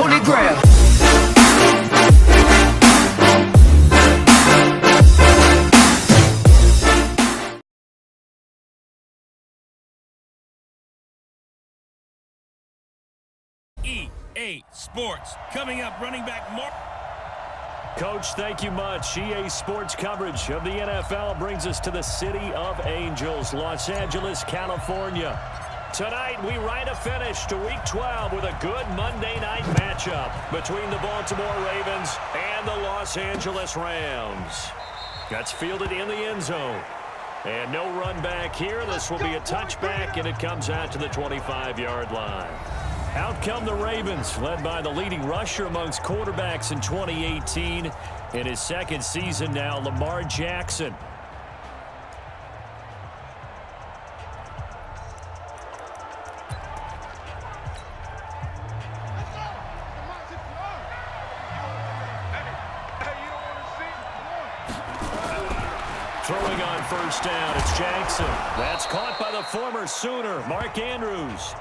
holy grail. EA Sports coming up, running back Mark. Coach, thank you much. EA Sports coverage of the NFL brings us to the City of Angels, Los Angeles, California. Tonight, we write a finish to Week 12 with a good Monday night matchup between the Baltimore Ravens and the Los Angeles Rams. That's fielded in the end zone. And no run back here. This will be a touchback, and it comes out to the 25-yard line. Out come the Ravens, led by the leading rusher amongst quarterbacks in 2018. In his second season now, Lamar Jackson. Throwing on first down, it's Jackson. That's caught by the former Sooner, Mark Andrews.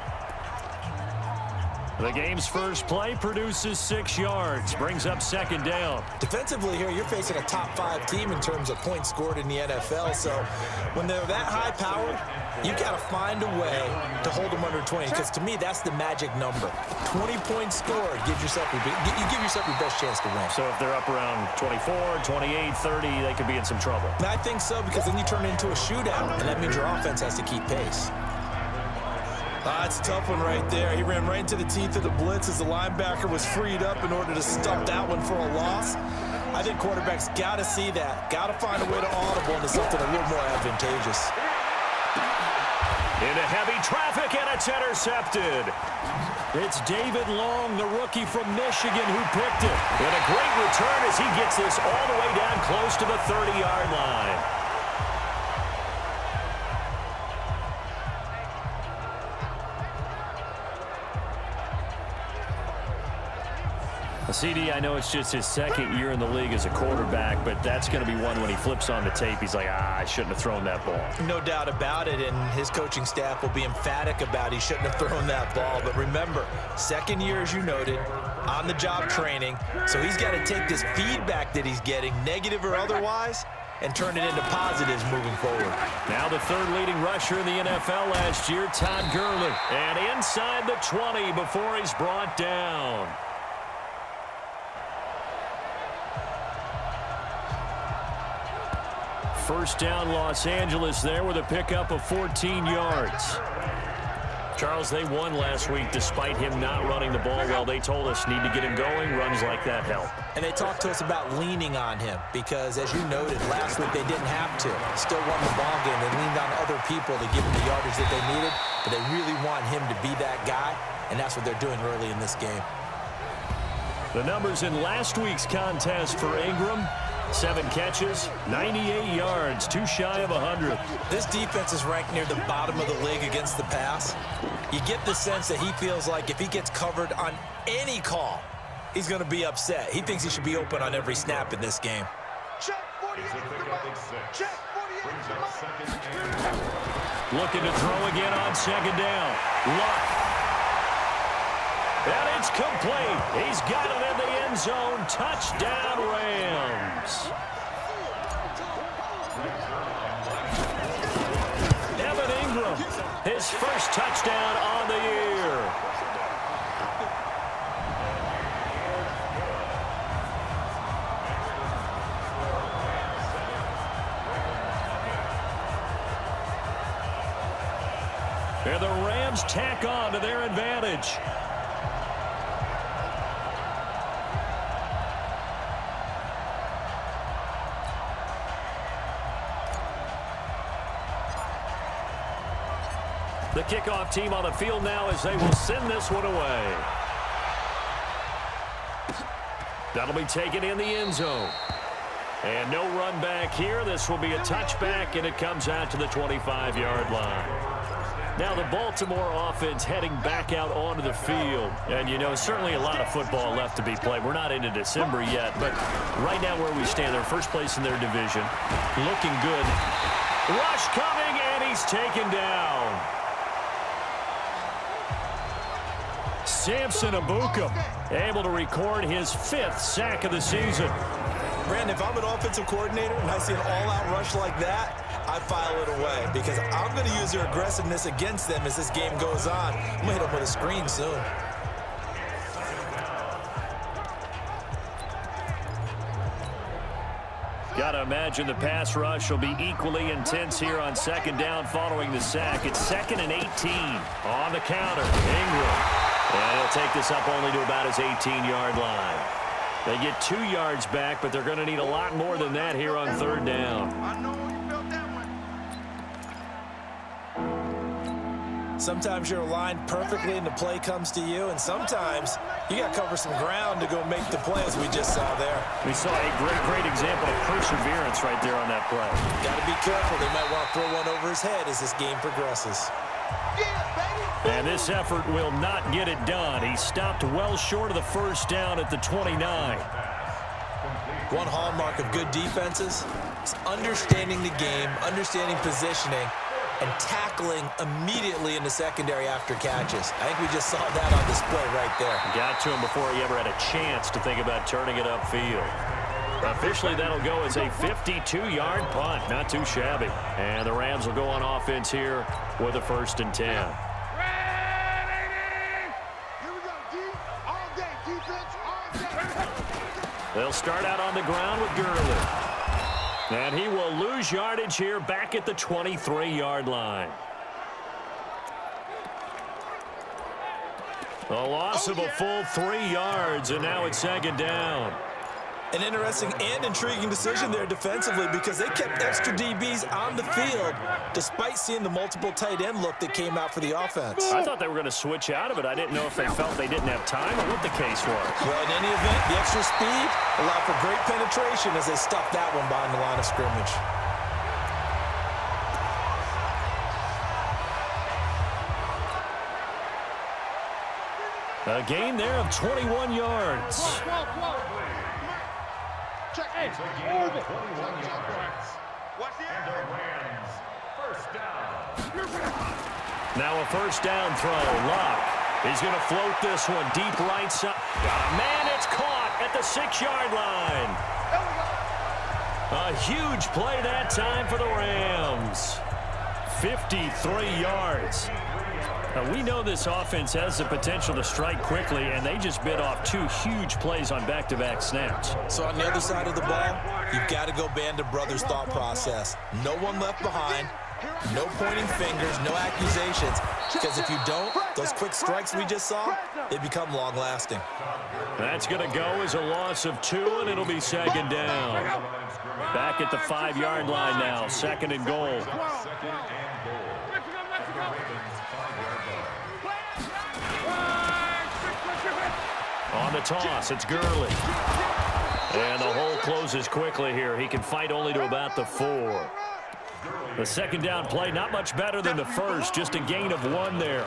The game's first play produces 6 yards, brings up second down. Defensively here, you're facing a top-5 team in terms of points scored in the NFL, so when they're that high-powered, you got to find a way to hold them under 20, because to me, that's the magic number. 20 points scored, you give yourself your best chance to win. So if they're up around 24, 28, 30, they could be in some trouble. And I think so, because then you turn it into a shootout, and that means your offense has to keep pace. That's a tough one right there. He ran right into the teeth of the blitz as the linebacker was freed up in order to stop that one for a loss. I think quarterbacks got to see that. Got to find a way to audible into something a little more advantageous. Into heavy traffic, and it's intercepted. It's David Long, the rookie from Michigan, who picked it. And a great return as he gets this all the way down close to the 30-yard line. CD, I know it's just his second year in the league as a quarterback, but that's going to be one when he flips on the tape. He's like, I shouldn't have thrown that ball. No doubt about it, and his coaching staff will be emphatic about he shouldn't have thrown that ball. But remember, second year, as you noted, on-the-job training, so he's got to take this feedback that he's getting, negative or otherwise, and turn it into positives moving forward. Now the third leading rusher in the NFL last year, Todd Gurley. And inside the 20 before he's brought down. First down, Los Angeles there with a pickup of 14 yards. Charles, they won last week despite him not running the ball well. They told us need to get him going. Runs like that help. And they talked to us about leaning on him because, as you noted, last week they didn't have to. Still won the ball game. They leaned on other people to give him the yardage that they needed, but they really want him to be that guy, and that's what they're doing early in this game. The numbers in last week's contest for Ingram: 7 catches, 98 yards, too shy of 100. This defense is ranked near the bottom of the league against the pass. You get the sense that he feels like if he gets covered on any call, he's going to be upset. He thinks he should be open on every snap in this game. Check 48 to the box. Check 48 to the box. Looking to throw again on second down. Luck. And it's complete. He's got it in the end zone. Touchdown, Rams. Evan Ingram, his first touchdown on the year. And the Rams tack on to their advantage. The kickoff team on the field now as they will send this one away. That'll be taken in the end zone. And no run back here. This will be a touchback, and it comes out to the 25-yard line. Now the Baltimore offense heading back out onto the field. And, you know, certainly a lot of football left to be played. We're not into December yet, but right now where we stand, they're first place in their division. Looking good. Rush coming, and he's taken down. Samson Ebukam able to record his 5th sack of the season. Brandon, if I'm an offensive coordinator and I see an all-out rush like that, I file it away because I'm going to use their aggressiveness against them as this game goes on. I'm going to hit them with a screen soon. Got to imagine the pass rush will be equally intense here on 2nd down following the sack. It's 2nd and 18 on the counter. Ingram. And he'll take this up only to about his 18-yard line. They get 2 yards back, but they're going to need a lot more than that here on 3rd down. Sometimes you're aligned perfectly and the play comes to you, and sometimes you got to cover some ground to go make the play, as we just saw there. We saw a great example of perseverance right there on that play. Got to be careful. They might want to throw one over his head as this game progresses. And this effort will not get it done. He stopped well short of the 1st down at the 29. One hallmark of good defenses is understanding the game, understanding positioning, and tackling immediately in the secondary after catches. I think we just saw that on display right there. Got to him before he ever had a chance to think about turning it upfield. Officially, that'll go as a 52-yard punt. Not too shabby. And the Rams will go on offense here with a 1st and 10. They'll start out on the ground with Gurley. And he will lose yardage here back at the 23-yard line. A loss of a full 3 yards, and now it's 2nd down. An interesting and intriguing decision there defensively because they kept extra DBs on the field despite seeing the multiple tight end look that came out for the offense. I thought they were going to switch out of it. I didn't know if they felt they didn't have time or what the case was. Well, in any event, the extra speed allowed for great penetration as they stuffed that one behind the line of scrimmage. A gain there of 21 yards. Check. Hey, move it. 21 yards. Watch the end. Rams. 1st down. Now a 1st down throw. Luck. He's going to float this one deep right side. Man, it's caught at the 6-yard line. A huge play that time for the Rams. 53 yards. Now, we know this offense has the potential to strike quickly, and they just bit off 2 huge plays on back-to-back snaps. So on the other side of the ball, you've got to go band of brothers thought process. No one left behind, no pointing fingers, no accusations, because if you don't, those quick strikes we just saw, they become long-lasting. That's going to go as a loss of 2, and it'll be 2nd down. Back at the 5-yard line now, 2nd and goal. On the toss, it's Gurley. And the hole closes quickly here. He can fight only to about the 4. The 2nd down play, not much better than the 1st, just a gain of 1 there.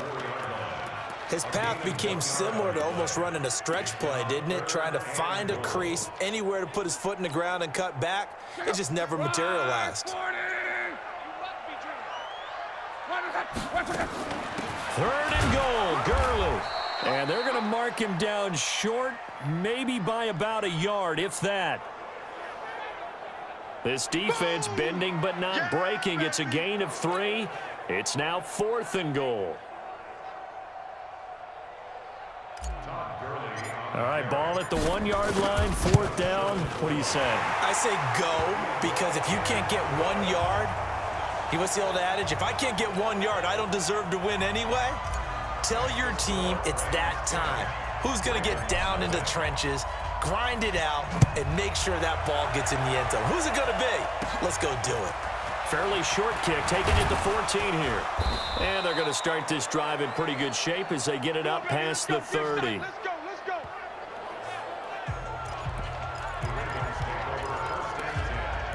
His path became similar to almost running a stretch play, didn't it? Trying to find a crease, anywhere to put his foot in the ground and cut back. It just never materialized. 3rd and goal, Gurley. And they're going to mark him down short, maybe by about a yard, if that. This defense bending but not breaking. It's a gain of 3. It's now 4th and goal. All right, ball at the 1-yard line, 4th down. What do you say? I say go, because if you can't get 1 yard, what's the old adage? If I can't get 1 yard, I don't deserve to win anyway. Tell your team it's that time. Who's going to get down into trenches, grind it out, and make sure that ball gets in the end zone? Who's it going to be? Let's go do it. Fairly short kick, taking it to 14 here. And they're going to start this drive in pretty good shape as they get it up past the 30.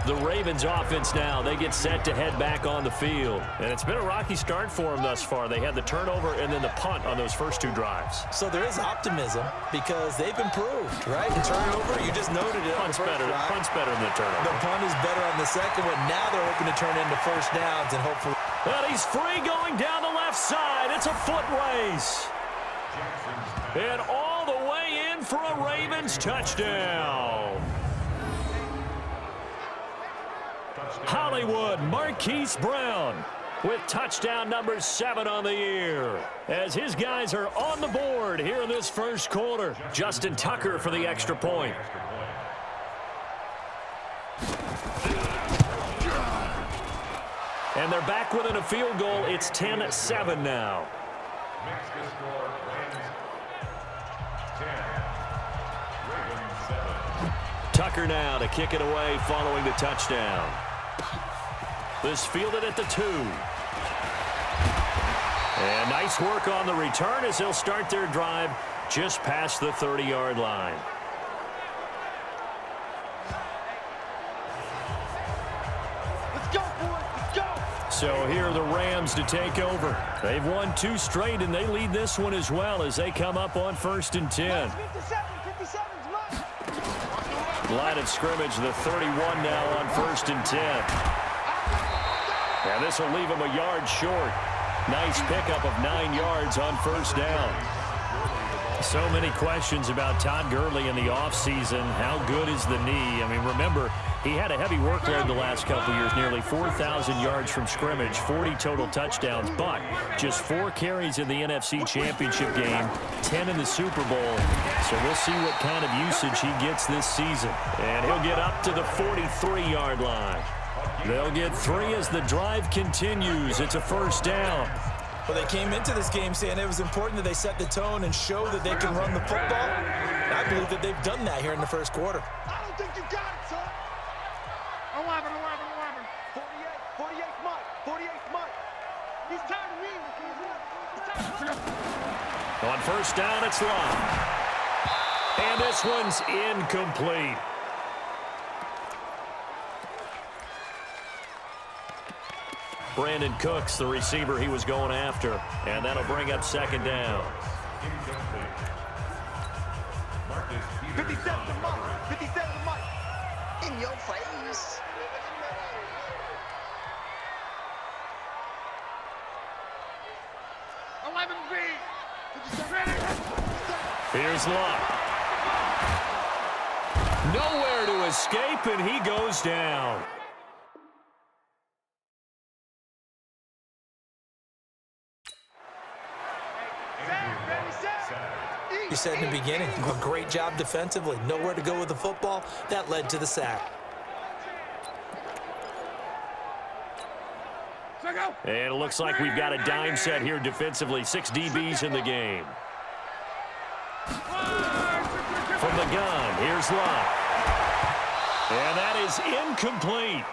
The Ravens offense now, they get set to head back on the field. And it's been a rocky start for them thus far. They had the turnover and then the punt on those first 2 drives. So there is optimism because they've improved, right? The turnover, you just noted it. Punt's better than the turnover. The punt is better on the second one. Now they're hoping to turn into 1st downs and hopefully. Well, he's free going down the left side. It's a foot race. And all the way in for a Ravens touchdown. Hollywood Marquise Brown with touchdown number 7 on the year. As his guys are on the board here in this first quarter. Justin Tucker for the extra point. And they're back within a field goal. It's 10-7 now. Mexico score, Rams 10, Ravens 7. Tucker now to kick it away following the touchdown. This fielded at the 2. And nice work on the return as they'll start their drive just past the 30-yard line. So here are the Rams to take over. They've won 2 straight, and they lead this one as well as they come up on 1st and 10. Line of scrimmage, the 31 now on 1st and 10. And this will leave them a yard short. Nice pickup of 9 yards on 1st down. So many questions about Todd Gurley in the offseason. How good is the knee? I mean, remember, he had a heavy workload the last couple years, nearly 4,000 yards from scrimmage, 40 total touchdowns, but just 4 carries in the NFC Championship game, 10 in the Super Bowl. So we'll see what kind of usage he gets this season. And he'll get up to the 43-yard line. They'll get 3 as the drive continues. It's a 1st down. Well, they came into this game saying it was important that they set the tone and show that they can run the football. And I believe that they've done that here in the first quarter. I don't think you got it, son. 11. 48 Mike. He's tired of reading. He's tired of On 1st down, it's Love. And this one's incomplete. Brandon Cooks, the receiver he was going after. And that'll bring up 2nd down. 57 to Mike. In your face. Here's Luck. Nowhere to escape, and he goes down. You said in the beginning, a great job defensively. Nowhere to go with the football. That led to the sack. And it looks like we've got a dime set here defensively. 6 DBs in the game. From the gun, here's Luck. And that is incomplete.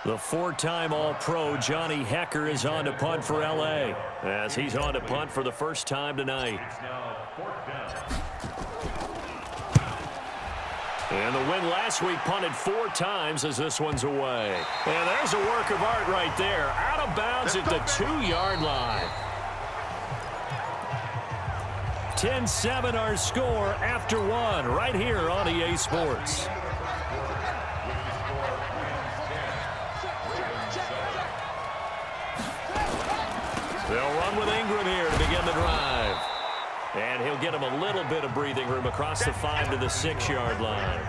The 4-time All-Pro Johnny Hecker is on to punt for L.A. as he's on to punt for the first time tonight. It's now 4th down. And the win last week punted 4 times as this one's away. And there's a work of art right there. Out of bounds at the 2-yard line. 10-7 our score after 1 right here on EA Sports. They'll run with Ingram here to begin the drive. And he'll get him a little bit of breathing room across the 5 to the 6-yard line.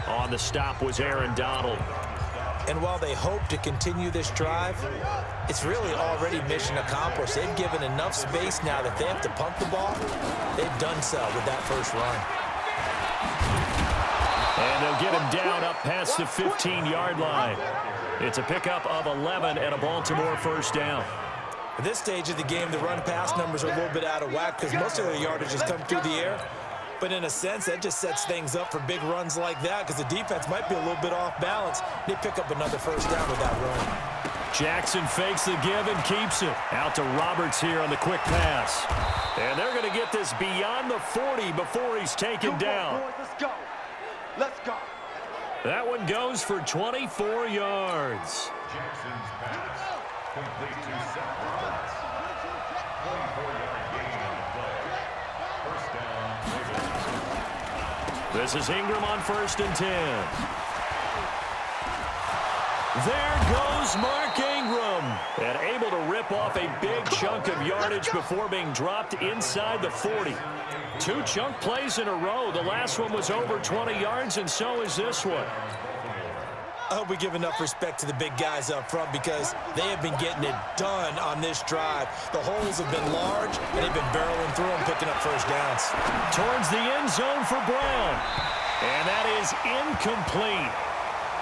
On the stop was Aaron Donald. And while they hope to continue this drive, it's really already mission accomplished. They've given enough space now that they have to punt the ball. They've done so with that first run. And they'll get him down up past the 15-yard line. It's a pickup of 11 and a Baltimore 1st down. At this stage of the game, the run-pass numbers are a little bit out of whack because most of their yardage has come through the air. But in a sense, that just sets things up for big runs like that because the defense might be a little bit off balance. They pick up another 1st down with that run. Jackson fakes the give and keeps it. Out to Roberts here on the quick pass. And they're going to get this beyond the 40 before he's taken down. Let's go. That one goes for 24 yards. Jackson's pass. Complete to Seth Roberts. 24-yard gain on the play. 1st down, Ravens. This is Ingram on 1st and 10. There goes Mark Ingram. And able to rip off a big chunk of yardage before being dropped inside the 40. 2 chunk plays in a row. The last one was over 20 yards, and so is this one. I hope we give enough respect to the big guys up front because they have been getting it done on this drive. The holes have been large, and they've been barreling through them, picking up first downs. Towards the end zone for Brown. And that is incomplete.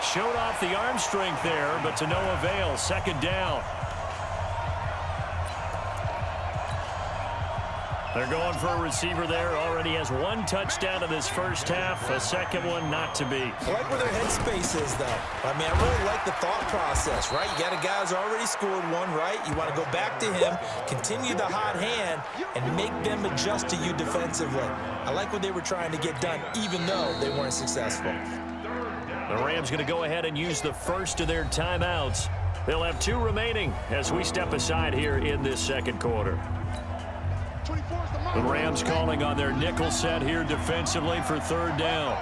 Showed off the arm strength there, but to no avail. Second down. They're going for a receiver there. Already has 1 touchdown in this first half. A second one not to be. I like where their headspace is, though. I mean, I really like the thought process, right? You got a guy who's already scored one, right? You want to go back to him, continue the hot hand, and make them adjust to you defensively. I like what they were trying to get done, even though they weren't successful. The Rams going to go ahead and use the first of their timeouts. They'll have 2 remaining as we step aside here in this second quarter. The Rams calling on their nickel set here defensively for third down.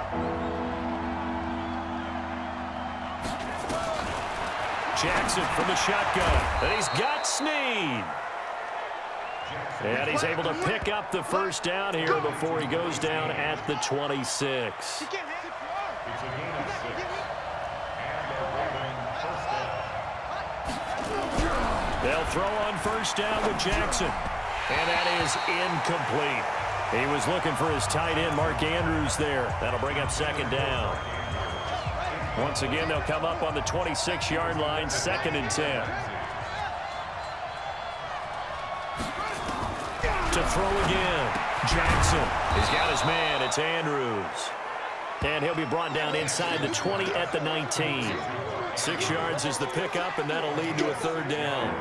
Jackson from the shotgun. And he's got Snead. And he's able to pick up the first down here before he goes down at the 26. It's a gain of 6. And they're leaving first down. They'll throw on first down with Jackson. And that is incomplete. He was looking for his tight end, Mark Andrews, there. That'll bring up second down. Once again, they'll come up on the 26-yard line, 2nd and 10. To throw again. Jackson. He's got his man. It's Andrews. And he'll be brought down inside the 20 at the 19. 6 yards is the pickup, and that'll lead to a third down.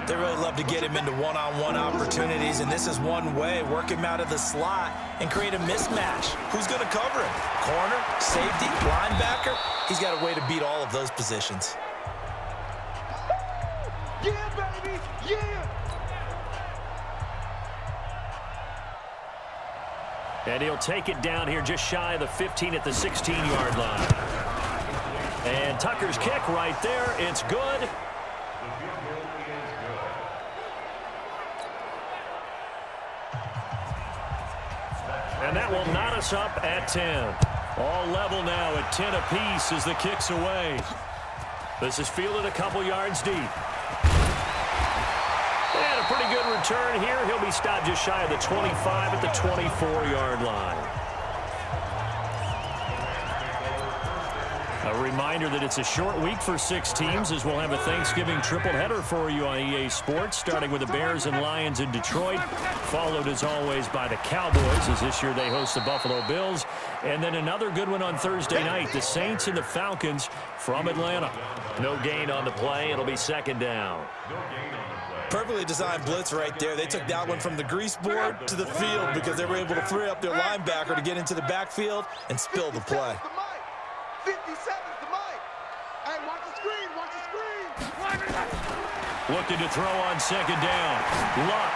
They really love to get him into one-on-one opportunities, and this is one way. Work him out of the slot and create a mismatch. Who's going to cover him? Corner, safety, linebacker? He's got a way to beat all of those positions. Yeah, baby, yeah! And he'll take it down here just shy of the 15 at the 16-yard line. And Tucker's kick right there. It's good. And that will knot us up at 10. All level now at 10 apiece as the kick's away. This is fielded a couple yards deep. And a pretty good return here. He'll be stopped just shy of the 25 at the 24-yard line. A reminder that it's a short week for 6 teams as we'll have a Thanksgiving triple header for you on EA Sports, starting with the Bears and Lions in Detroit, followed as always by the Cowboys as this year they host the Buffalo Bills, and then another good one on Thursday night, the Saints and the Falcons from Atlanta. No gain on the play. It'll be second down. Perfectly designed blitz right there. They took that one from the grease board to the field because they were able to free up their linebacker to get into the backfield and spill the play. 57's the mic. Hey, watch the screen, watch the screen. Looking to throw on second down. Luck.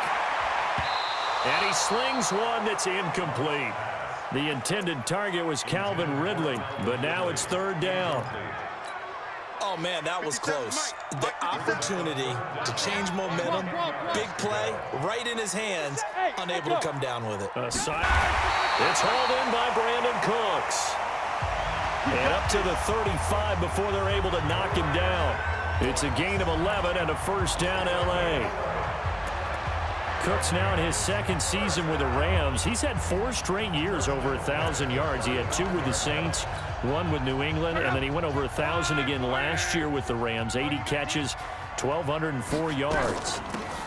And he slings one that's incomplete. The intended target was Calvin Ridley, but now it's third down. Oh, man, that was close. The opportunity to change momentum, big play, right in his hands, unable to come down with it. It's hauled in by Brandon Cooks. And up to the 35 before they're able to knock him down. It's a gain of 11 and a first down, L.A. Cooks now in his second season with the Rams. He's had 4 straight years over 1,000 yards. He had 2 with the Saints, 1 with New England, and then he went over 1,000 again last year with the Rams. 80 catches, 1,204 yards.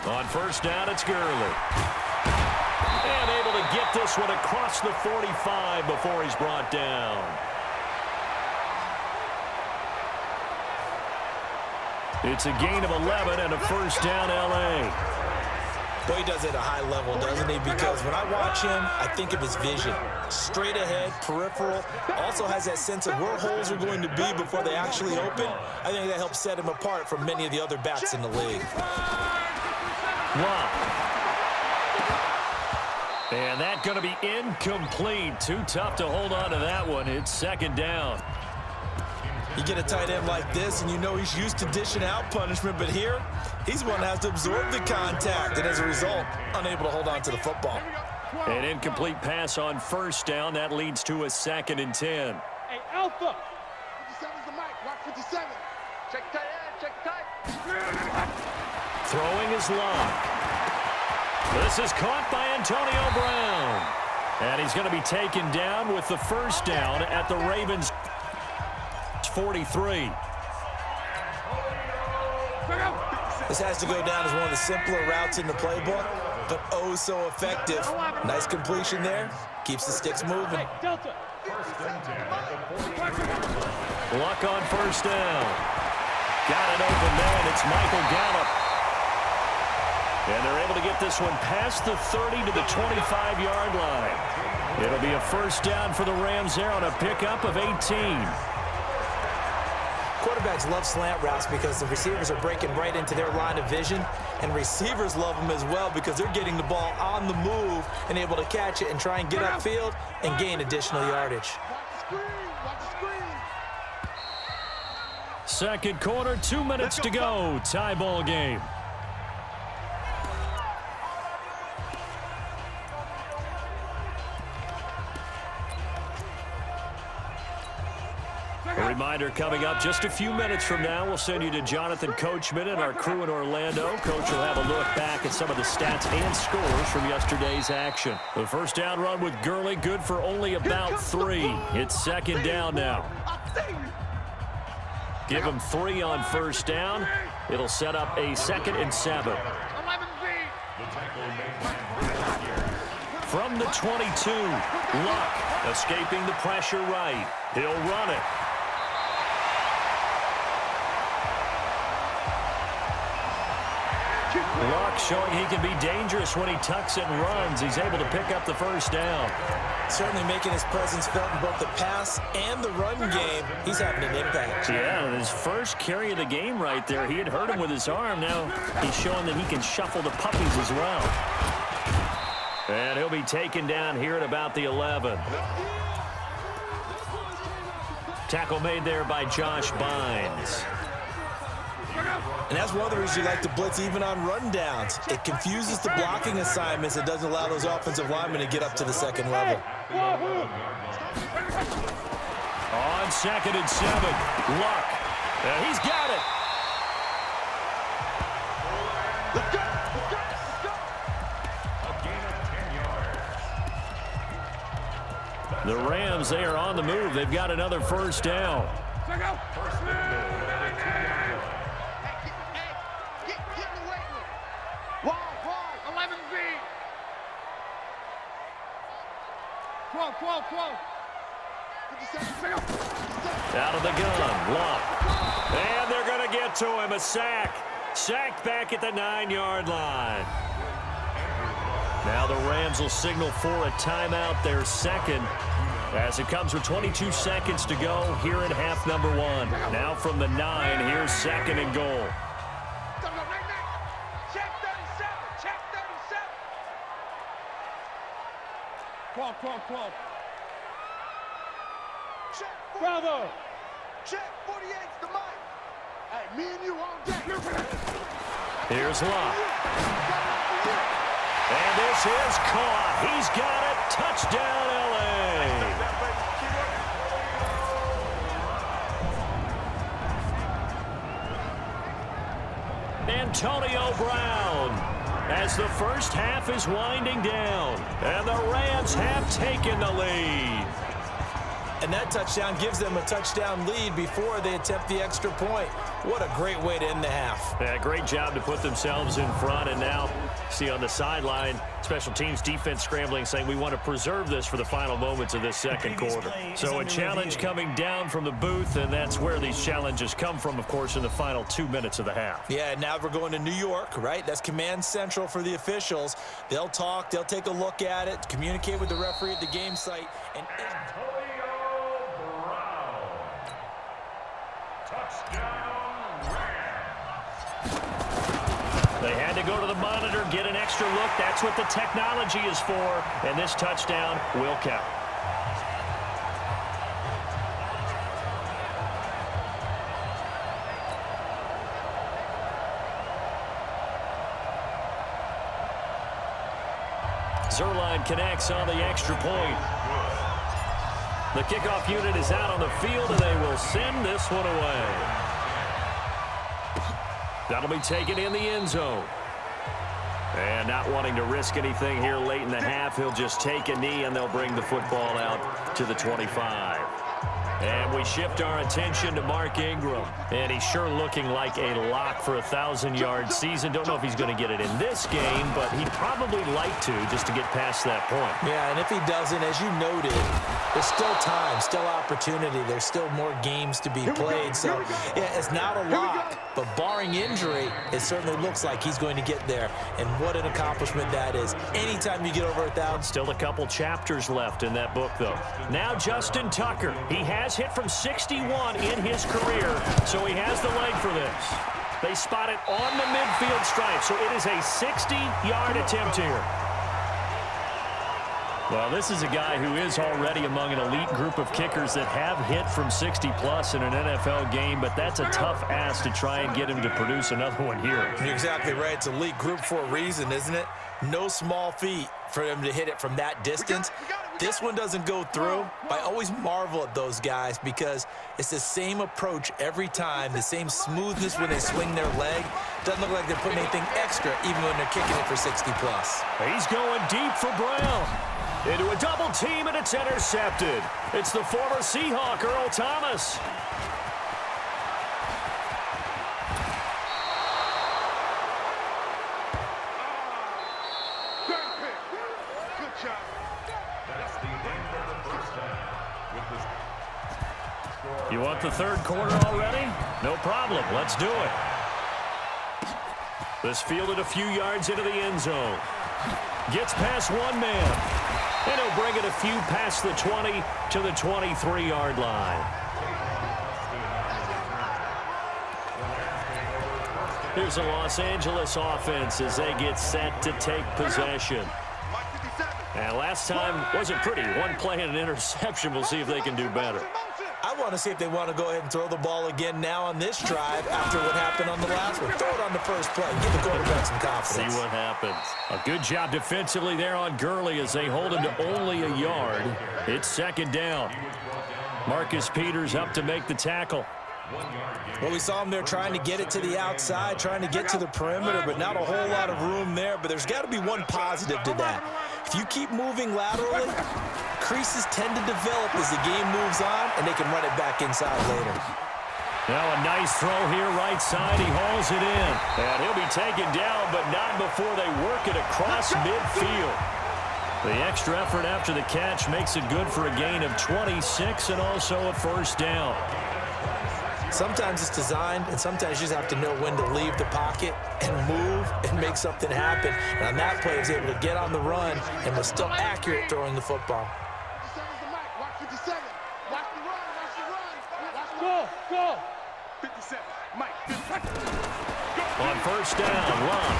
On first down, it's Gurley. And able to get this one across the 45 before he's brought down. It's a gain of 11 and a first down, L.A. Boy, he does it at a high level, doesn't he? Because when I watch him, I think of his vision. Straight ahead, peripheral. Also has that sense of where holes are going to be before they actually open. I think that helps set him apart from many of the other backs in the league. Wow. And that's going to be incomplete. Too tough to hold on to that one. It's second down. You get a tight end like this, and you know he's used to dishing out punishment, but here, he's one that has to absorb the contact, and as a result, unable to hold on to the football. An incomplete pass on first down. That leads to a 2nd and 10. Hey, Alpha. 57's the mic. Watch 57. Check tight end. Check tight. Throwing is Locke. This is caught by Antonio Brown. And he's going to be taken down with the first down at the Ravens' 43. This has to go down as one of the simpler routes in the playbook, but oh so effective. Nice completion there. Keeps the sticks moving. Delta. Luck on first down. Got it open man. It's Michael Gallup. And they're able to get this one past the 30 to the 25-yard line. It'll be a first down for the Rams there on a pickup of 18. Quarterbacks love slant routes because the receivers are breaking right into their line of vision, and receivers love them as well because they're getting the ball on the move and able to catch it and try and get upfield and gain additional yardage. Second quarter, 2 minutes to go. Tie ball game. A reminder coming up just a few minutes from now, we'll send you to Jonathan Coachman and our crew in Orlando. Coach will have a look back at some of the stats and scores from yesterday's action. The first down run with Gurley, good for only about 3. It's 2nd down now. Give him 3 on first down. It'll set up a 2nd and 7. From the 22, Luck escaping the pressure right. He'll run it. Luck showing he can be dangerous when he tucks it and runs. He's able to pick up the first down. Certainly making his presence felt in both the pass and the run game. He's having an impact. Yeah, his first carry of the game right there. He had hurt him with his arm. Now he's showing that he can shuffle the puppies as well. And he'll be taken down here at about the 11. Tackle made there by Josh Bynes. And that's one of the reasons you like to blitz even on run downs. It confuses the blocking assignments. It doesn't allow those offensive linemen to get up to the second level. On 2nd and 7, Luck. He's got it. The Rams, they are on the move. They've got another first down. Out of the gun, Luck. And they're going to get to him, a sack. Sacked back at the 9-yard line. Now the Rams will signal for a timeout, their second, as it comes with 22 seconds to go here in half number 1. Now from the 9, here's 2nd and goal. Check 37. Check 37. Qual. Check. Bravo. Check 48's the mic. Hey, me and you all day. Here's Locke. And this is caught. He's got it. Touchdown, L.A. Antonio Brown as the first half is winding down. And the Rams have taken the lead. And that touchdown gives them a touchdown lead before they attempt the extra point. What a great way to end the half. Yeah, great job to put themselves in front. And now, see on the sideline, special teams defense scrambling, saying we want to preserve this for the final moments of this second quarter. So a challenge coming down from the booth, and that's where these challenges come from, of course, in the final 2 minutes of the half. Yeah, now we're going to New York, right? That's command central for the officials. They'll talk, they'll take a look at it, communicate with the referee at the game site. And they had to go to the monitor, get an extra look. That's what the technology is for, and this touchdown will count. Zerline connects on the extra point. The kickoff unit is out on the field, and they will send this one away. That'll be taken in the end zone. And not wanting to risk anything here late in the half, he'll just take a knee, and they'll bring the football out to the 25. And we shift our attention to Mark Ingram. And he's sure looking like a lock for a 1,000-yard season. Don't know if he's going to get it in this game, but he'd probably like to just to get past that point. Yeah, and if he doesn't, as you noted, there's still time, still opportunity. There's still more games to be played. So, yeah, it's not a lock, but barring injury, it certainly looks like he's going to get there. And what an accomplishment that is. Anytime you get over 1,000. Still a couple chapters left in that book, though. Now Justin Tucker. He has hit from 61 in his career, so he has the leg for this. They spot it on the midfield stripe, so it is a 60-yard attempt here. Well, this is a guy who is already among an elite group of kickers that have hit from 60-plus in an NFL game, but that's a tough ask to try and get him to produce another one here. You're exactly right. It's elite group for a reason, isn't it? No small feat for him to hit it from that distance. This one doesn't go through. I always marvel at those guys because it's the same approach every time, the same smoothness when they swing their leg. Doesn't look like they're putting anything extra even when they're kicking it for 60-plus. He's going deep for Brown. Into a double team, and it's intercepted. It's the former Seahawk, Earl Thomas. You want the third quarter already? No problem. Let's do it. This fielded a few yards into the end zone. Gets past one man. And he'll bring it a few past the 20 to the 23-yard line. Here's the Los Angeles offense as they get set to take possession. And last time wasn't pretty. One play and an interception. We'll see if they can do better. I want to see if they want to go ahead and throw the ball again now on this drive after what happened on the last one. Throw it on the first play. Give the quarterback some confidence. See what happens. A good job defensively there on Gurley as they hold him to only a yard. It's second down. Marcus Peters up to make the tackle. Well, we saw him there trying to get it to the outside, trying to get to the perimeter, but not a whole lot of room there. But there's got to be one positive to that. If you keep moving laterally, creases tend to develop as the game moves on, and they can run it back inside later. Now a nice throw here right side. He hauls it in. And he'll be taken down, but not before they work it across midfield. The extra effort after the catch makes it good for a gain of 26 and also a first down. Sometimes it's designed, and sometimes you just have to know when to leave the pocket and move and make something happen. And on that play, he was able to get on the run and was still accurate throwing the football. Go! 57, Mike. On first down, Long.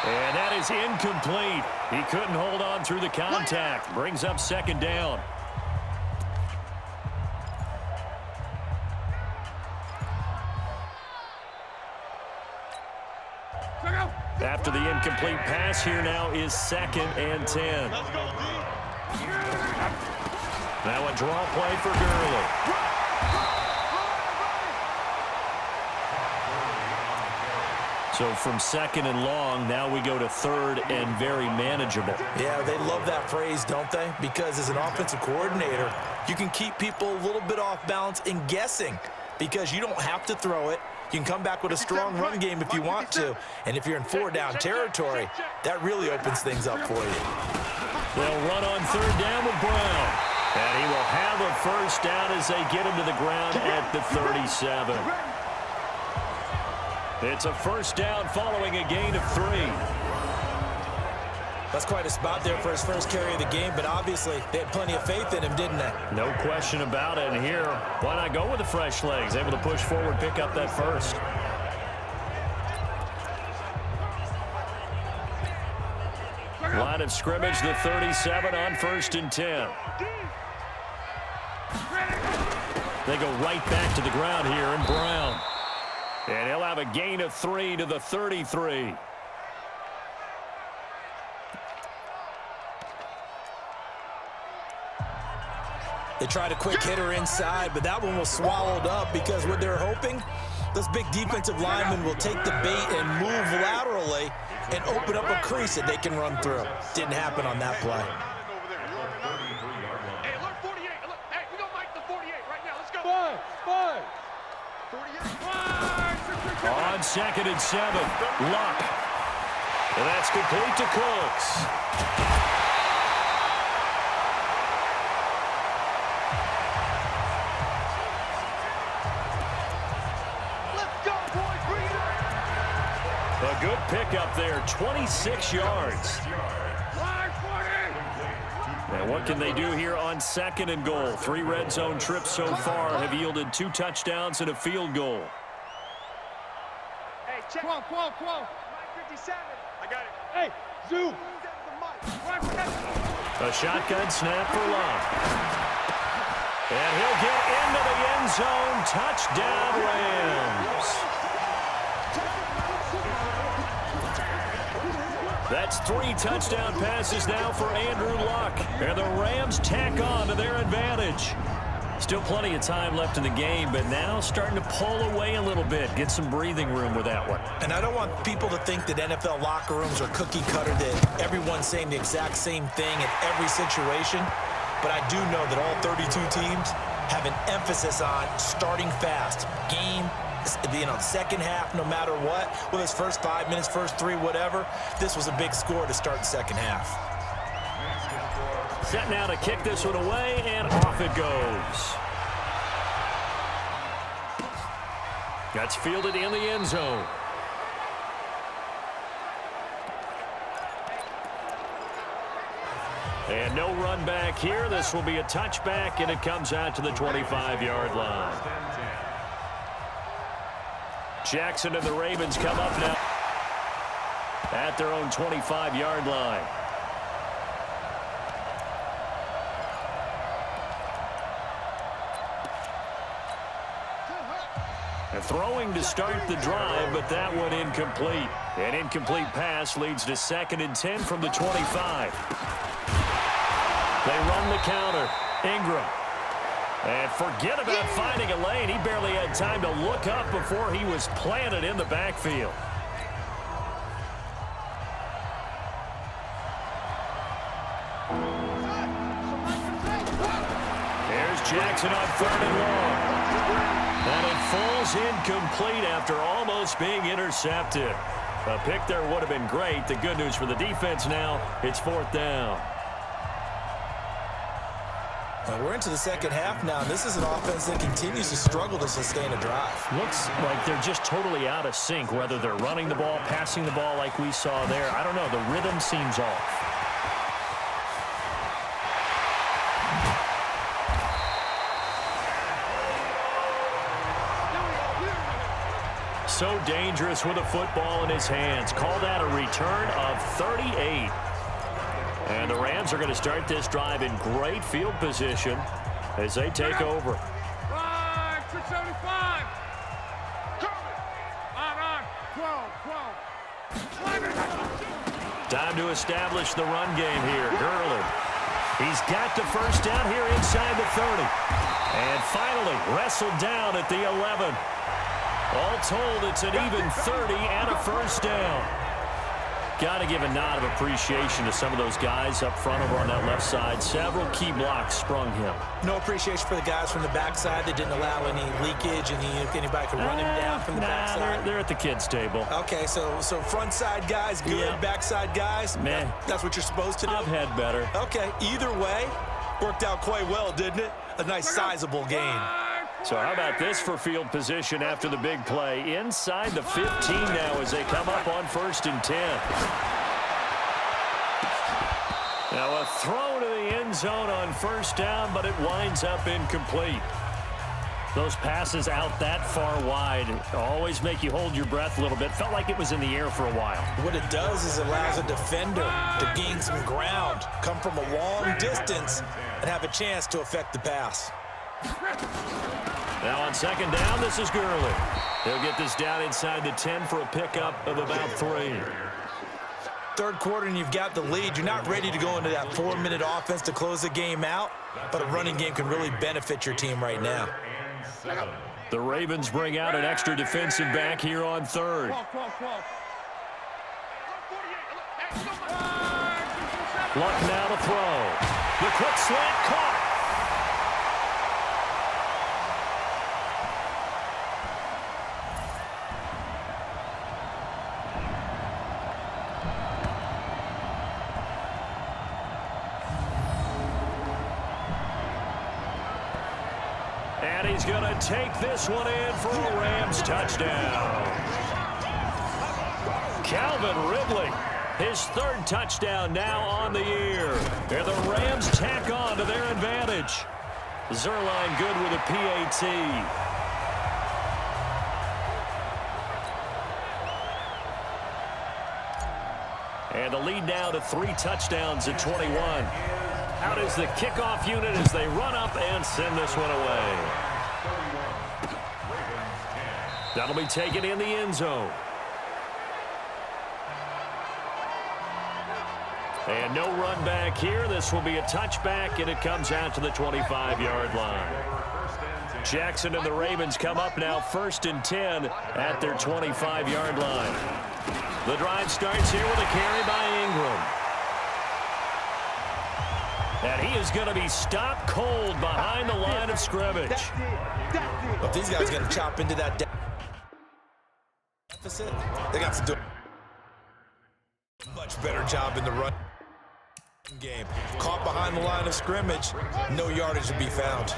And that is incomplete. He couldn't hold on through the contact. Brings up second down. After the incomplete pass, here now is 2nd and 10. Now a draw play for Gurley. So from 2nd and long, now we go to 3rd and very manageable. Yeah, they love that phrase, don't they? Because as an offensive coordinator, you can keep people a little bit off balance and guessing because you don't have to throw it. You can come back with a strong run game if you want to. And if you're in 4-down territory, that really opens things up for you. They'll run on 3rd down with Brown. And he will have a first down as they get him to the ground at the 37. It's a first down following a gain of 3. That's quite a spot there for his first carry of the game, but obviously they had plenty of faith in him, didn't they? No question about it. And here, why not go with the fresh legs? Able to push forward, pick up that first. Line of scrimmage, the 37 on 1st and 10. They go right back to the ground here, and Brown. And he'll have a gain of 3 to the 33. They tried a quick hitter inside, but that one was swallowed up because what they're hoping, those big defensive linemen will take the bait and move laterally and open up a crease that they can run through. Didn't happen on that play. Hey, look, 48. Look, hey, we don't like the 48 right now. Let's go. 5. 48. On 2nd and 7, Luck. And that's complete to Cooks. Let's go, boys. Bring it on. A good pickup there, 26 yards. And what can they do here on 2nd and goal? 3 red zone trips so far have yielded 2 touchdowns and a field goal. Hey, check. 12. 57. I got it. Hey, Zoo. A shotgun snap for Luck. And he'll get into the end zone. Touchdown, Rams. That's 3 touchdown passes now for Andrew Luck. And the Rams tack on to their advantage. Still plenty of time left in the game, but now starting to pull away a little bit. Get some breathing room with that one. And I don't want people to think that NFL locker rooms are cookie cutter, that everyone's saying the exact same thing in every situation. But I do know that all 32 teams have an emphasis on starting fast. Game, second half, no matter what. Whether it's first 5 minutes, first 3, whatever. This was a big score to start the second half. Set now to kick this one away, and off it goes. That's fielded in the end zone. And no run back here. This will be a touchback, and it comes out to the 25-yard line. Jackson and the Ravens come up now at their own 25-yard line. And throwing to start the drive, but that one incomplete. An incomplete pass leads to 2nd and 10 from the 25. They run the counter. Ingram. And forget about finding a lane. He barely had time to look up before he was planted in the backfield. Here's Jackson on 3rd and long. And it falls incomplete after almost being intercepted. A pick there would have been great. The good news for the defense now, it's 4th down. Well, we're into the second half now. This is an offense that continues to struggle to sustain a drive. Looks like they're just totally out of sync, whether they're running the ball, passing the ball like we saw there. I don't know. The rhythm seems off. So dangerous with a football in his hands. Call that a return of 38. And the Rams are going to start this drive in great field position as they take over. 675. On. 12. Time to establish the run game here. Gurley. He's got the first down here inside the 30. And finally wrestled down at the 11. All told, it's an even 30 and a first down. Got to give a nod of appreciation to some of those guys up front over on that left side. Several key blocks sprung him. No appreciation for the guys from the backside that didn't allow any leakage, and anybody could run him down from the backside. They're at the kids' table. Okay, so front side guys good, Yeah. backside guys, Man. that's what you're supposed to do? I've had better. Okay, either way, worked out quite well, didn't it? A nice sizable gain. So how about this for field position after the big play? Inside the 15 now as they come up on 1st and 10. Now a throw to the end zone on 1st down, but it winds up incomplete. Those passes out that far wide always make you hold your breath a little bit. Felt like it was in the air for a while. What it does is it allows a defender to gain some ground, come from a long distance, and have a chance to affect the pass. Now on 2nd down, this is Gurley. He'll get this down inside the 10 for a pickup of about 3. third quarter and you've got the lead, you're not ready to go into that 4-minute offense to close the game out, but a running game can really benefit your team right now. The Ravens bring out an extra defensive back here on third. Luck now to throw. The quick slant caught. And he's going to take this one in for a Rams touchdown. Calvin Ridley, his third touchdown now on the year. And the Rams tack on to their advantage. Zerline good with a PAT. And the lead now to 3 touchdowns at 21. Out is the kickoff unit as they run up and send this one away. That'll be taken in the end zone. And no run back here. This will be a touchback, and it comes out to the 25-yard line. Jackson and the Ravens come up now 1st and 10 at their 25-yard line. The drive starts here with a carry by Ingram. And he is going to be stopped cold behind the line of scrimmage. If these guys are going to chop into that deficit, they got to do a much better job in the run game. Caught behind the line of scrimmage, no yardage to be found.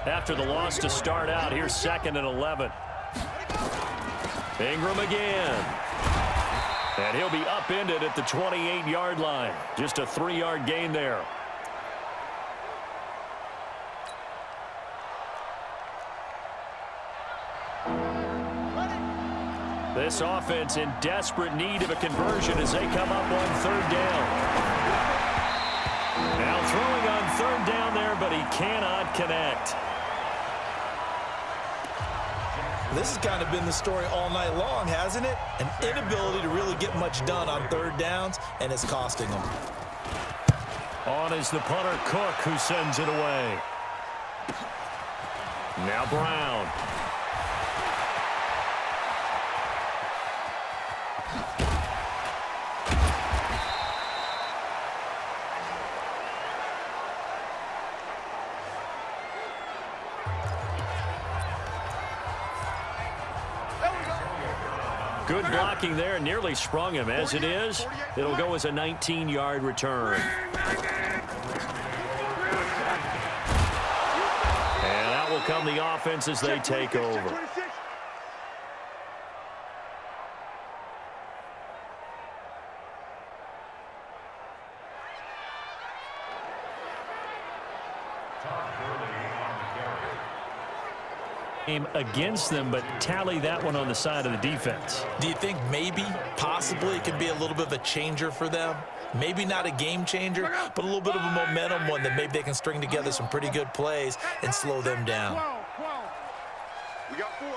After the loss to start out, here's 2nd and 11. Ingram again. And he'll be upended at the 28-yard line. Just a 3-yard gain there. This offense in desperate need of a conversion as they come up on 3rd down. Now throwing on 3rd down there, but he cannot connect. This has kind of been the story all night long, hasn't it? An inability to really get much done on 3rd downs, and it's costing them. On is the punter, Cook, who sends it away. Now Brown. Good blocking there, nearly sprung him. As it is, it'll go as a 19-yard return. And out will come the offense as they take over. Against them, but tally that one on the side of the defense. Do you think maybe, possibly, it can be a little bit of a changer for them? Maybe not a game changer, but a little bit of a momentum one that maybe they can string together some pretty good plays and slow them down. We got 4.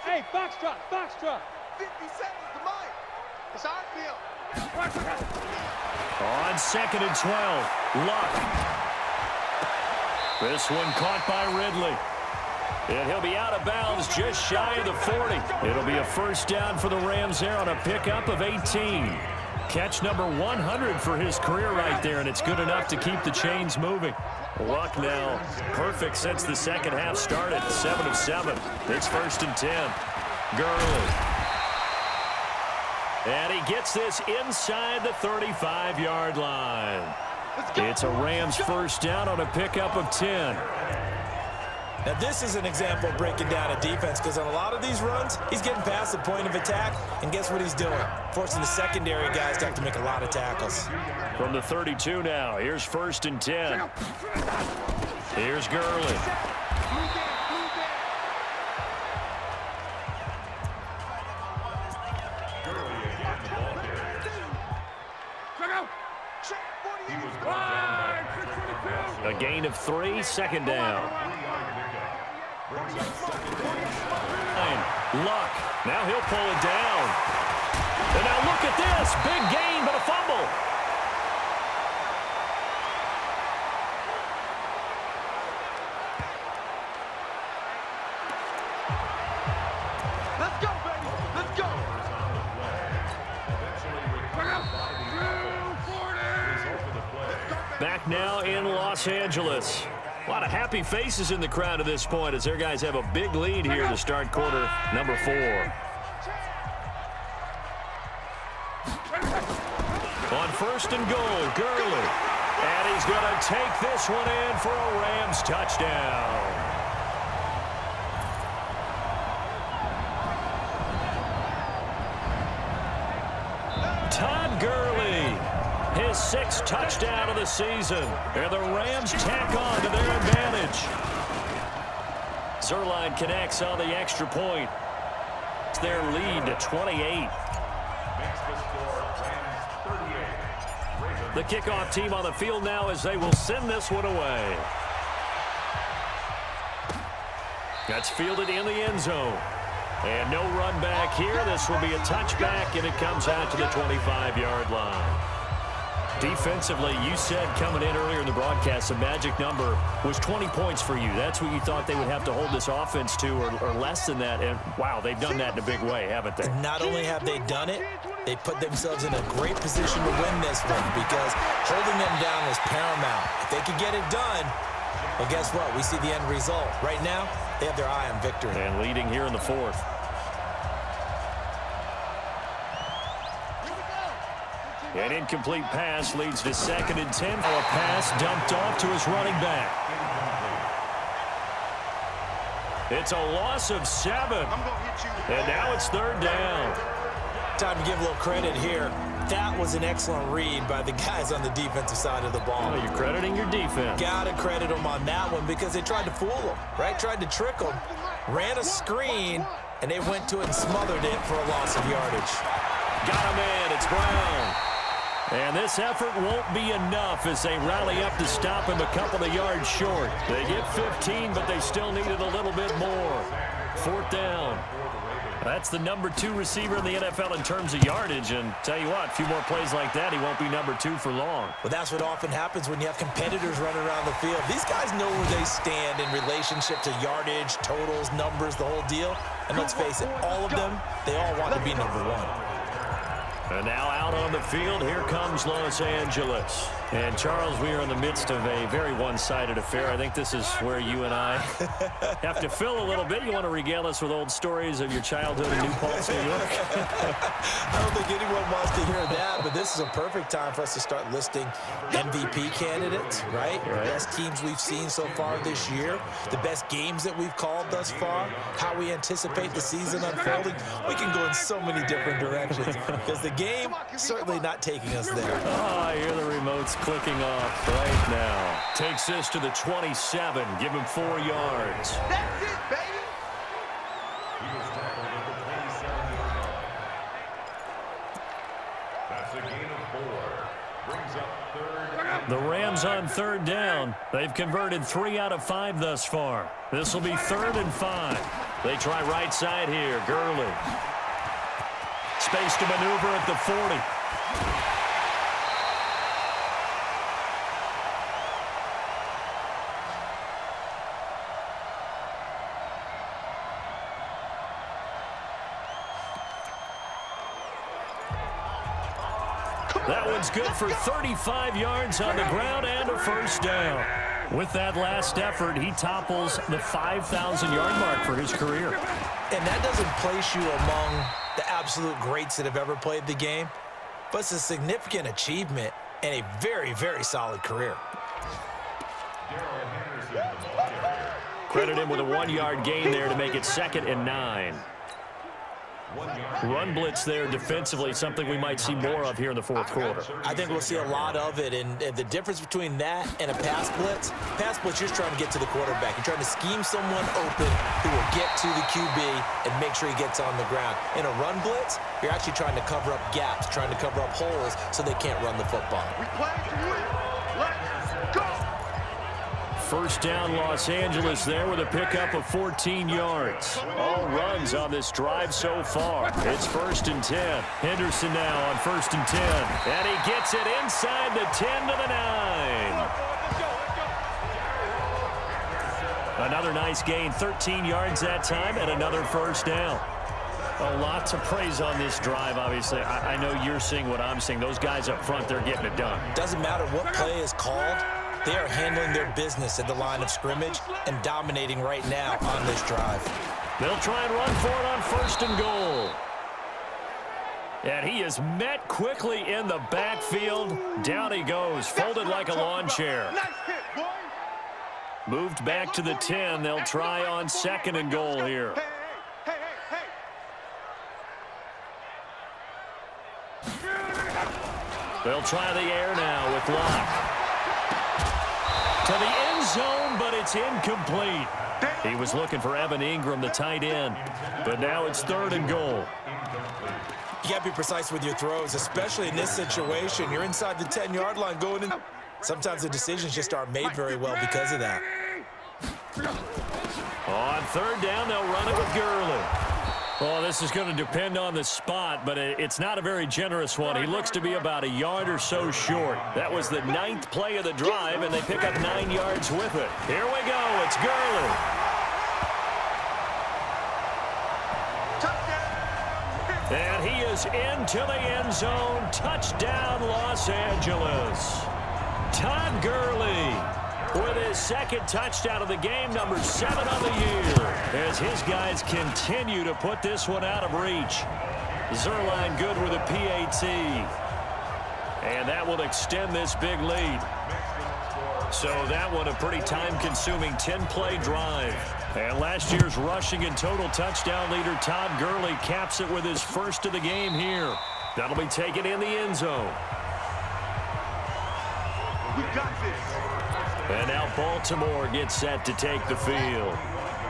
Hey, Foxtrot, Foxtrot. 50 seconds to mine. It's our field. On 2nd and 12, Luck. This one caught by Ridley. And he'll be out of bounds just shy of the 40. It'll be a 1st down for the Rams there on a pickup of 18. Catch number 100 for his career right there, and it's good enough to keep the chains moving. Luck now perfect since the second half started. 7 of 7. It's 1st and 10. Gurley. And he gets this inside the 35-yard line. It's a Rams 1st down on a pickup of 10. Now, this is an example of breaking down a defense, because on a lot of these runs, he's getting past the point of attack, and guess what he's doing? Forcing the secondary guys to have to make a lot of tackles. From the 32 now, here's 1st and 10. Here's Gurley. A gain of 3, 2nd down. Luck. Now he'll pull it down. And now look at this. Big gain, but a fumble. Let's go, baby. Let's go. Back now in Los Angeles. A lot of happy faces in the crowd at this point as their guys have a big lead here to start quarter number 4. On first and goal, Gurley. And he's going to take this one in for a Rams touchdown. Todd Gurley, his 6th touchdown of the season. And the Rams tack on to their advantage. Zerline connects on the extra point. It's their lead to 28. The kickoff team on the field now as they will send this one away. That's fielded in the end zone. And no run back here. This will be a touchback, and it comes out to the 25-yard line. Defensively, you said coming in earlier in the broadcast, the magic number was 20 points for you. That's what you thought they would have to hold this offense to, or less than that. And, wow, they've done that in a big way, haven't they? Not only have they done it, they put themselves in a great position to win this one because holding them down was paramount. If they could get it done, well, guess what? We see the end result. Right now, they have their eye on victory. And leading here in the 4th. An incomplete pass leads to 2nd and 10. A pass dumped off to his running back. It's a loss of 7. And now it's 3rd down. Time to give a little credit here. That was an excellent read by the guys on the defensive side of the ball. Oh, you're crediting your defense. Gotta credit them on that one because they tried to fool them, right? Tried to trick them. Ran a screen, and they went to it and smothered it for a loss of yardage. Got a man. It's Brown. And this effort won't be enough as they rally up to stop him a couple of yards short. They get 15, but they still needed a little bit more. 4th down. That's the number 2 receiver in the NFL in terms of yardage. And tell you what, a few more plays like that, he won't be number 2 for long. Well, that's what often happens when you have competitors running around the field. These guys know where they stand in relationship to yardage, totals, numbers, the whole deal. And let's face it, all of them, they all want to be number 1. And now out on the field, here comes Los Angeles. And, Charles, we are in the midst of a very one-sided affair. I think this is where you and I have to fill a little bit. You want to regale us with old stories of your childhood in New Paltz, New York? I don't think anyone wants to hear that, but this is a perfect time for us to start listing MVP candidates, right? The best teams we've seen so far this year, the best games that we've called thus far, how we anticipate the season unfolding. We can go in so many different directions because the game certainly not taking us there. Oh, I hear the remotes clicking off right now. Takes this to the 27. Give him 4 yards. That's it, baby. He was tackled at the 27-yard line. That's a gain of 4. Brings up 3rd. The Rams on 3rd down. They've converted 3 out of 5 thus far. This will be 3rd and 5. They try right side here. Gurley. Space to maneuver at the 40. That one's good for 35 yards on the ground and a 1st down. With that last effort, he topples the 5,000-yard mark for his career. And that doesn't place you among the absolute greats that have ever played the game, but it's a significant achievement and a very, very solid career. Credit him with a 1-yard gain there to make it 2nd and 9. Run blitz there defensively, something we might see more of here in the 4th quarter. I think we'll see a lot of it, and the difference between that and a pass blitz, you're just trying to get to the quarterback. You're trying to scheme someone open who will get to the QB and make sure he gets on the ground. In a run blitz, you're actually trying to cover up gaps, trying to cover up holes so they can't run the football. We play to win. Let's go. first down Los Angeles there with a pickup of 14 yards. All runs on this drive so far. It's 1st and 10. Henderson now on 1st and 10. And he gets it inside the 10 to the 9. Another nice gain, 13 yards that time, and another first down. A lot to praise on this drive, obviously. I know you're seeing what I'm seeing. Those guys up front, they're getting it done. Doesn't matter what play is called. They are handling their business at the line of scrimmage and dominating right now on this drive. They'll try and run for it on 1st and goal. And he is met quickly in the backfield. Down he goes, folded like a lawn chair. Nice hit, boy. Moved back to the 10. They'll try on 2nd and goal here. Hey. They'll try the air now with Locke. To the end zone, but it's incomplete. He was looking for Evan Ingram, the tight end. But now it's 3rd and goal. You got to be precise with your throws, especially in this situation. You're inside the 10-yard line going in. Sometimes the decisions just aren't made very well because of that. On 3rd down, they'll run it with Gurley. Well, this is going to depend on the spot, but it's not a very generous one. He looks to be about a yard or so short. That was the 9th play of the drive, and they pick up 9 yards with it. Here we go. It's Gurley. And he is into the end zone. Touchdown, Los Angeles. Todd Gurley with his 2nd touchdown of the game, number 7 on the year, as his guys continue to put this one out of reach. Zerline good with a PAT. And that will extend this big lead. So that one a pretty time-consuming 10-play drive. And last year's rushing and total touchdown leader Todd Gurley caps it with his 1st of the game here. That'll be taken in the end zone. We got this. And now Baltimore gets set to take the field.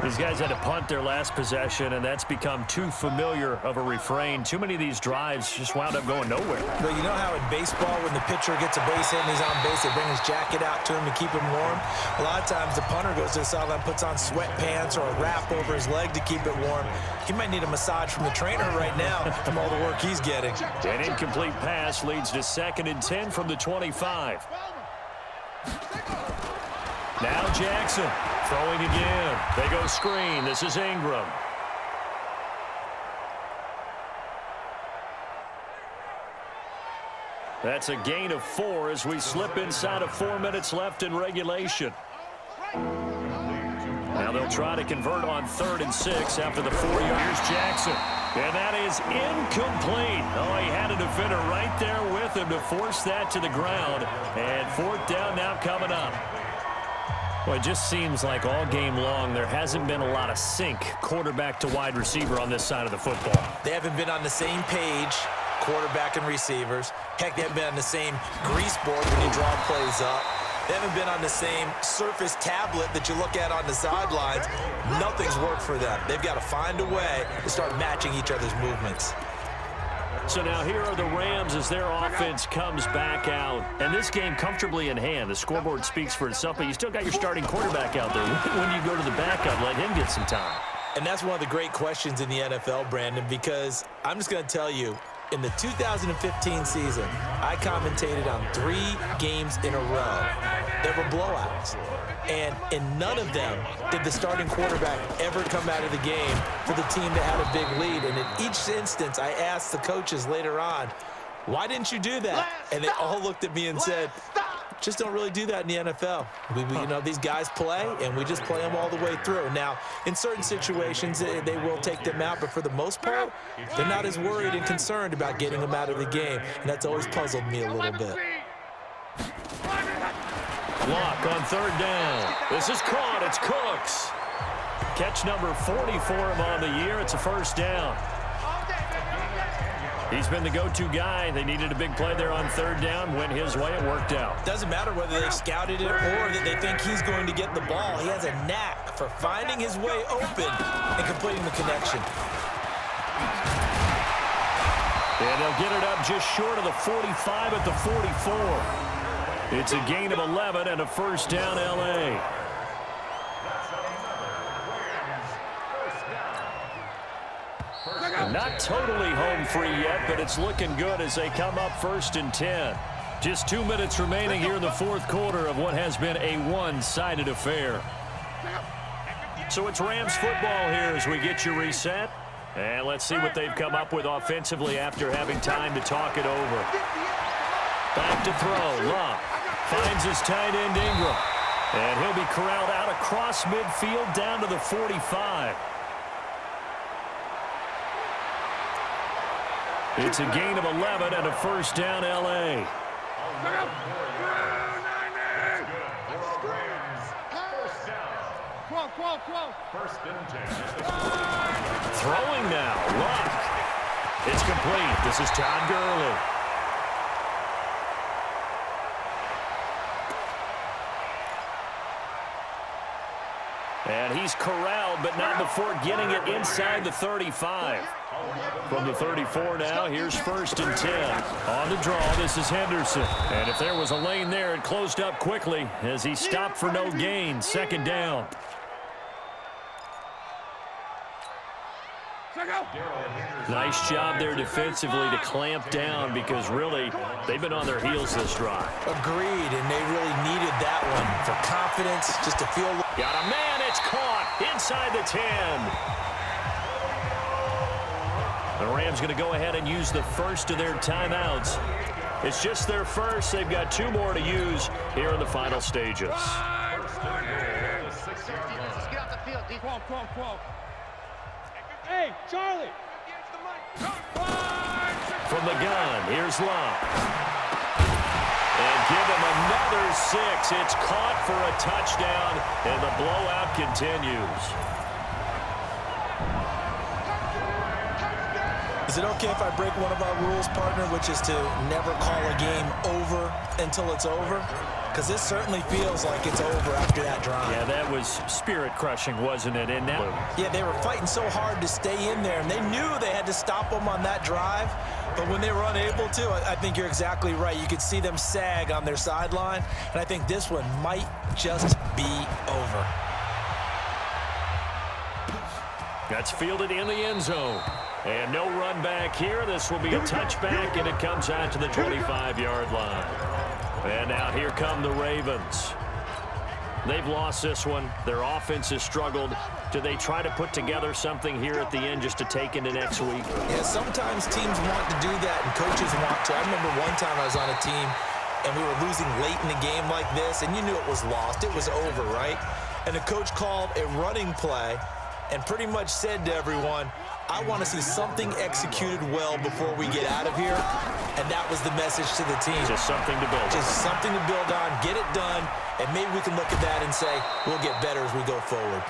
These guys had to punt their last possession, and that's become too familiar of a refrain. Too many of these drives just wound up going nowhere. But you know how in baseball, when the pitcher gets a base hit and he's on base, they bring his jacket out to him to keep him warm? A lot of times the punter goes to the sideline, puts on sweatpants or a wrap over his leg to keep it warm. He might need a massage from the trainer right now from all the work he's getting. An incomplete pass leads to 2nd and 10 from the 25. Now Jackson throwing again. They go screen. This is Ingram. That's a gain of 4 as we slip inside of 4 minutes left in regulation. Now they'll try to convert on 3rd and 6 after the 4 yards. Jackson. And that is incomplete. Oh, he had a defender right there with him to force that to the ground. And 4th down now coming up. Well, it just seems like all game long there hasn't been a lot of sync quarterback to wide receiver on this side of the football. They haven't been on the same page, quarterback and receivers. Heck, they haven't been on the same grease board when you draw plays up. They haven't been on the same surface tablet that you look at on the sidelines. Nothing's worked for them. They've got to find a way to start matching each other's movements. So now here are the Rams as their offense comes back out. And this game comfortably in hand. The scoreboard speaks for itself, but you still got your starting quarterback out there. When you go to the backup, let him get some time. And that's one of the great questions in the NFL, Brandon, because I'm just going to tell you, in the 2015 season, I commentated on 3 games in a row. There were blowouts. And in none of them did the starting quarterback ever come out of the game for the team that had a big lead. And in each instance, I asked the coaches later on, why didn't you do that? And they all looked at me and said, just don't really do that in the NFL. You know, these guys play, and we just play them all the way through. Now, in certain situations, they will take them out, but for the most part, they're not as worried and concerned about getting them out of the game, and that's always puzzled me a little bit. Block on 3rd down. This is caught. It's Cooks. Catch number 40 for him on the year. It's a 1st down. He's been the go-to guy. They needed a big play there on 3rd down. Went his way. It worked out. Doesn't matter whether they scouted it or that they think he's going to get the ball. He has a knack for finding his way open and completing the connection. And they'll get it up just short of the 45 at the 44. It's a gain of 11 and a 1st down, L.A. Not totally home free yet, but it's looking good as they come up 1st and 10. Just 2 minutes remaining here in the fourth quarter of what has been a one-sided affair. So it's Rams football here as we get you reset. And let's see what they've come up with offensively after having time to talk it over. Back to throw. Love finds his tight end Ingram. And he'll be corralled out across midfield down to the 45. It's a gain of 11 and a first down L.A. First and 10. Throwing now. Luck. It's complete. This is Todd Gurley. And he's corralled, but not before getting it inside the 35. From the 34 now, here's 1st and 10. On the draw, this is Henderson. And if there was a lane there, it closed up quickly as he stopped for no gain. 2nd down. Nice job there defensively to clamp down because really they've been on their heels this drive. Agreed, and they really needed that one for confidence, just to feel. Got a man, it's caught inside the 10. The Rams going to go ahead and use the first of their timeouts. It's just their first. They've got 2 more to use here in the final stages. Hey, Charlie! From the gun, here's Love. And give him another 6. It's caught for a touchdown, and the blowout continues. Is it okay if I break one of our rules, partner, which is to never call a game over until it's over? Because this certainly feels like it's over after that drive. Yeah, that was spirit-crushing, wasn't it? And now, yeah, they were fighting so hard to stay in there, and they knew they had to stop them on that drive. But when they were unable to, I think you're exactly right. You could see them sag on their sideline, and I think this one might just be over. That's fielded in the end zone. And no run back here. This will be a touchback, and it comes out to the 25-yard line. And now here come the Ravens. They've lost this one. Their offense has struggled. Do they try to put together something here at the end just to take into next week? Yeah, sometimes teams want to do that, and coaches want to. I remember one time I was on a team, and we were losing late in the game like this, and you knew it was lost. It was over, right? And the coach called a running play and pretty much said to everyone, I want to see something executed well before we get out of here. And that was the message to the team. Just something to build on. Just something to build on, get it done, and maybe we can look at that and say, we'll get better as we go forward.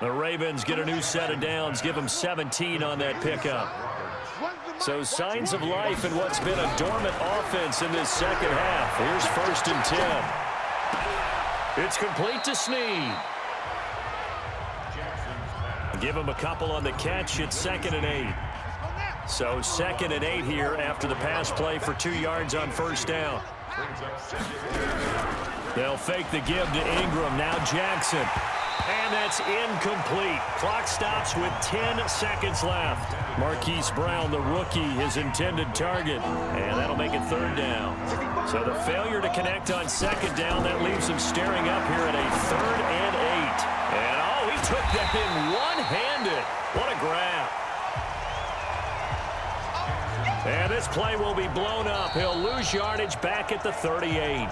The Ravens get a new set of downs, give them 17 on that pickup. So signs of life in what's been a dormant offense in this second half. Here's 1st and 10. It's complete to Snead. Give him a couple on the catch. It's 2nd and 8. So 2nd and 8 here after the pass play for 2 yards on 1st down. They'll fake the give to Ingram. Now Jackson. And that's incomplete. Clock stops with 10 seconds left. Marquise Brown, the rookie, his intended target. And that'll make it 3rd down. So the failure to connect on 2nd down, that leaves him staring up here at a 3rd and 8. And oh, he took that in one-handed. What a grab. And this play will be blown up. He'll lose yardage back at the 38.